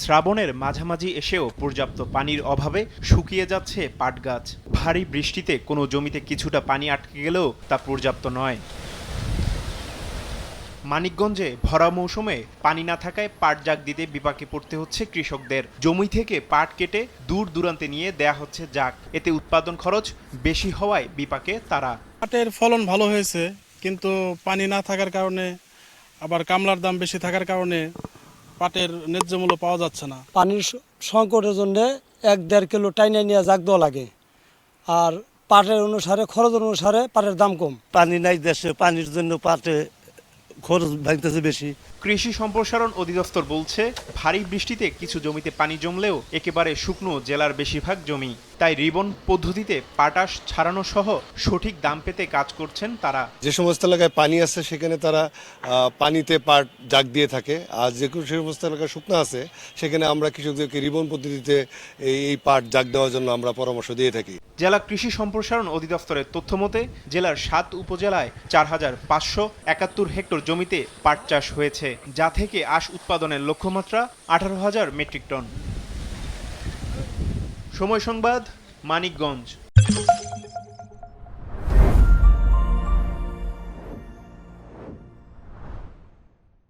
শ্রাবণের মাঝামাঝি এসেও পর্যাপ্ত পানির অভাবে শুকিয়ে যাচ্ছে পাট গাছ। ভারী বৃষ্টিতে কোনো জমিতে কিছুটা পানি আটকে গেলেও তা পর্যাপ্ত নয়। মানিকগঞ্জে ভরা মৌসুমে পানি না থাকায় পাট জাগ দিতে বিপাকে পড়তে হচ্ছে কৃষকদের। জমি থেকে পাট কেটে দূর দূরান্তে নিয়ে দেয়া হচ্ছে জাগ। এতে উৎপাদন খরচ বেশি হওয়ায় বিপাকে তারা। পাটের ফলন ভালো হয়েছে, কিন্তু পানি না থাকার কারণে আবার কামলার দাম বেশি থাকার কারণে পাটের ন্যায্য মূল্য পাওয়া যাচ্ছে না। পানির সংকটের জন্য 1-1.5 কিলো টাইনে নিয়ে জাগ দেওয়া লাগে। আর পাটের অনুসারে খরচ অনুসারে পাটের দাম কম। পানি নাই দেশে, পানির জন্য পাটে খরচ ভাঙতেছে বেশি। কৃষি সম্প্রসারণ অধিদপ্তর বলছে, ভারী বৃষ্টিতে কিছু জমিতে পানি জমলেও একেবারে শুকনো জেলার বেশিরভাগ জমি। তাই রিবন পদ্ধতিতে পাটাশ ছাড়ানো সহ সঠিক দাম পেতে কাজ করছেন তারা। যে সমস্ত এলাকায় পানি আছে সেখানে তারা পানিতে পাট জাগ দিয়ে থাকে, আর যে সমস্ত এলাকায় শুকনো আছে সেখানে আমরা কৃষকদেরকে রিবন পদ্ধতিতে এই পাট জাগ দেওয়ার জন্য আমরা পরামর্শ দিয়ে থাকি। জেলা কৃষি সম্প্রসারণ অধিদপ্তরের তথ্য মতে জেলার 7 উপজেলায় 4,571 হেক্টর জমিতে পাট চাষ হয়েছে, যা থেকে আঁশ উৎপাদনের লক্ষ্যমাত্রা 18,000 মেট্রিক টন। সময় সংবাদ, মানিকগঞ্জ।